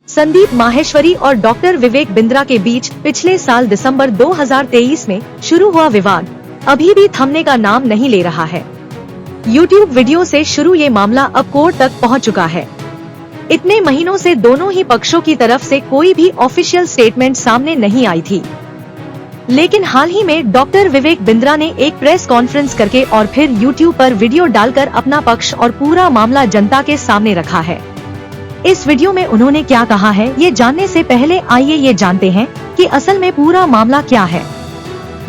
संदीप माहेश्वरी और डॉक्टर विवेक बिंद्रा के बीच पिछले साल दिसंबर 2023 में शुरू हुआ विवाद अभी भी थमने का नाम नहीं ले रहा है। YouTube वीडियो से शुरू ये मामला अब कोर्ट तक पहुंच चुका है। इतने महीनों से दोनों ही पक्षों की तरफ से कोई भी ऑफिशियल स्टेटमेंट सामने नहीं आई थी, लेकिन हाल ही में डॉक्टर विवेक बिंद्रा ने एक प्रेस कॉन्फ्रेंस करके और फिर YouTube पर वीडियो डालकर अपना पक्ष और पूरा मामला जनता के सामने रखा है। इस वीडियो में उन्होंने क्या कहा है, ये जानने से पहले आइए ये जानते हैं कि असल में पूरा मामला क्या है।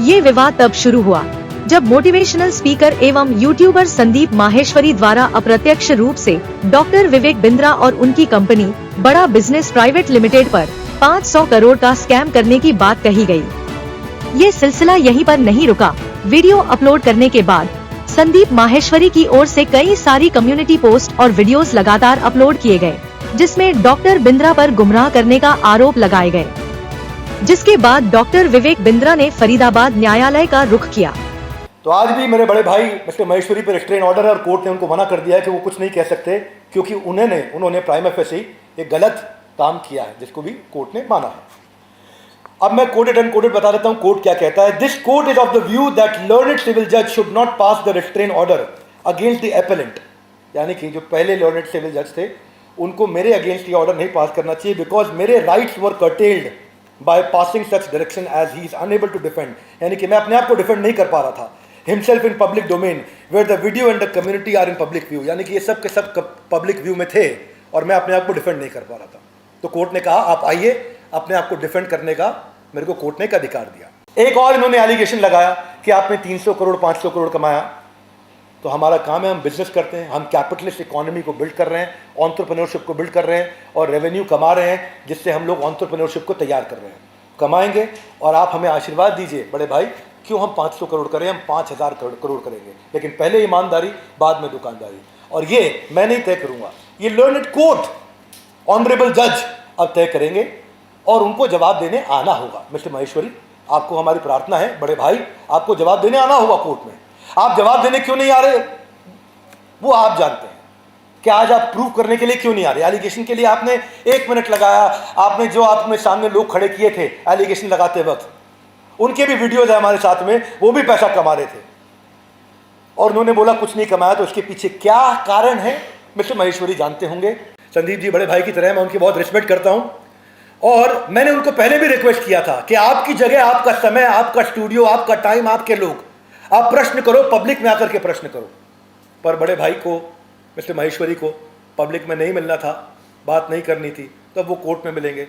ये विवाद तब शुरू हुआ जब मोटिवेशनल स्पीकर एवं यूट्यूबर संदीप माहेश्वरी द्वारा अप्रत्यक्ष रूप से डॉक्टर विवेक बिंद्रा और उनकी कंपनी बड़ा बिजनेस प्राइवेट लिमिटेड पर 500 करोड़ का स्कैम करने की बात कही गई। ये सिलसिला यहीं पर नहीं रुका। वीडियो अपलोड करने के बाद संदीप माहेश्वरी की ओर से कई सारी कम्युनिटी पोस्ट और वीडियोस लगातार अपलोड किए गए, जिसमें डॉक्टर बिंद्रा पर गुमराह करने का आरोप लगाए गए, जिसके बाद डॉक्टर विवेक बिंद्रा ने फरीदाबाद न्यायालय का रुख किया। तो आज भी मेरे बड़े भाई मिस्टर महेश्वरी पर रिस्ट्रेन ऑर्डर है और कोर्ट ने उनको मना कर दिया है कि वो कुछ नहीं कह सकते, क्योंकि उन्होंने प्राइमा फेसी एक गलत काम किया है, जिसको भी कोर्ट ने माना है। अब मैं कोटेड एंड कोटेड बता देता हूं कोर्ट क्या कहता है। This court is of the view that learned civil जज should not pass the restraint order against the appellant, यानी कि जो पहले लर्नेड सिविल जज थे उनको मेरे अगेंस्ट ये ऑर्डर नहीं पास करना चाहिए, बिकॉज मेरे rights were curtailed by passing such direction as he is unable to defend, यानी कि मैं अपने आप को डिफेंड नहीं कर पा रहा था। Himself in public domain where the video and the community are in public view, यानी कि ये सब के सब पब्लिक व्यू में थे और मैं अपने आप को डिफेंड नहीं कर पा रहा था। तो कोर्ट ने कहा आप आइए, अपने आप को डिफेंड करने का मेरे को कोर्ट ने एक अधिकार दिया। एक और इन्होंने एलिगेशन लगाया कि आपने 300 करोड़ 500 करोड़ कमाया, तो हमारा काम है, हम बिजनेस करते हैं, हम कैपिटलिस्ट इकोनॉमी को बिल्ड कर रहे हैं, एंटरप्रेन्योरशिप को बिल्ड कर रहे हैं और रेवेन्यू कमा रहे हैं, जिससे हम लोग एंटरप्रेन्योरशिप को तैयार कर रहे हैं। कमाएंगे और आप हमें आशीर्वाद दीजिए बड़े भाई, क्यों हम 500 करोड़ करें, हम 5000 करोड़ करेंगे, लेकिन पहले ईमानदारी बाद में दुकानदारी, और ये मैं नहीं तय करूंगा, ये लर्नेड कोर्ट ऑनरेबल जज अब तय करेंगे और उनको जवाब देने आना होगा। मिस्टर महेश्वरी, आपको हमारी प्रार्थना है, बड़े भाई आपको जवाब देने आना होगा कोर्ट में। आप जवाब देने क्यों नहीं आ रहे वो आप जानते हैं कि आज आप प्रूव करने के लिए क्यों नहीं आ रहे। एलिगेशन के लिए आपने 1 मिनट लगाया, आपने जो आपने सामने लोग खड़े किए थे एलिगेशन लगाते वक्त, उनके भी वीडियोज है हमारे साथ में, वो भी पैसा कमा रहे थे और उन्होंने बोला कुछ नहीं कमाया, तो उसके पीछे क्या कारण है मिस्टर महेश्वरी जानते होंगे। संदीप जी बड़े भाई की तरह, मैं उनकी बहुत रिस्पेक्ट करता हूं और मैंने उनको पहले भी रिक्वेस्ट किया था कि आपकी जगह, आपका समय, आपका स्टूडियो, आपका टाइम, आपके लोग, आप प्रश्न करो, पब्लिक में आकर के प्रश्न करो। पर बड़े भाई को मिस्टर महेश्वरी को पब्लिक में नहीं मिलना था, बात नहीं करनी थी, तब वो कोर्ट में मिलेंगे,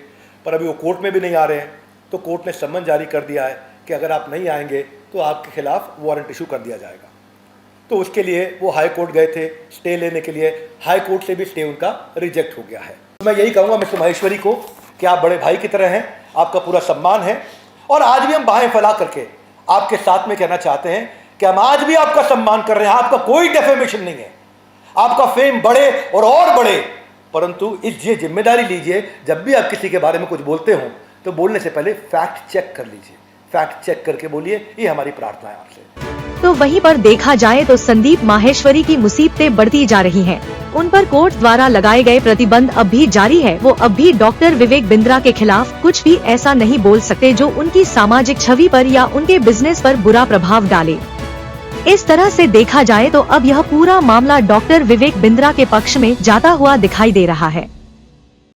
पर अभी वो कोर्ट में भी नहीं आ रहे हैं। तो कोर्ट ने सम्मन जारी कर दिया है कि अगर आप नहीं आएंगे तो आपके खिलाफ वारंट इशू कर दिया जाएगा। तो उसके लिए वो हाई कोर्ट गए थे स्टे लेने के लिए, हाई कोर्ट से भी स्टे उनका रिजेक्ट हो गया है। तो मैं यही कहूँगा मिस्टर महेश्वरी को कि आप बड़े भाई की तरह हैं, आपका पूरा सम्मान है और आज भी हम बाहें फैला करके आपके साथ में कहना चाहते हैं कि हम आज भी आपका सम्मान कर रहे हैं। आपका कोई डेफेमेशन नहीं है, आपका फेम बढ़े और बढ़े, परंतु इस ये जिम्मेदारी लीजिए, जब भी आप किसी के बारे में कुछ बोलते हो तो बोलने से पहले फैक्ट चेक कर लीजिए, फैक्ट चेक करके बोलिए, ये हमारी प्रार्थना है आपसे। तो वहीं पर देखा जाए तो संदीप माहेश्वरी की मुसीबतें बढ़ती जा रही हैं। उन पर कोर्ट द्वारा लगाए गए प्रतिबंध अब भी जारी है। वो अब भी डॉक्टर विवेक बिंद्रा के खिलाफ कुछ भी ऐसा नहीं बोल सकते जो उनकी सामाजिक छवि पर या उनके बिजनेस पर बुरा प्रभाव डाले। इस तरह से देखा जाए तो अब यह पूरा मामला डॉक्टर विवेक बिंद्रा के पक्ष में जाता हुआ दिखाई दे रहा है।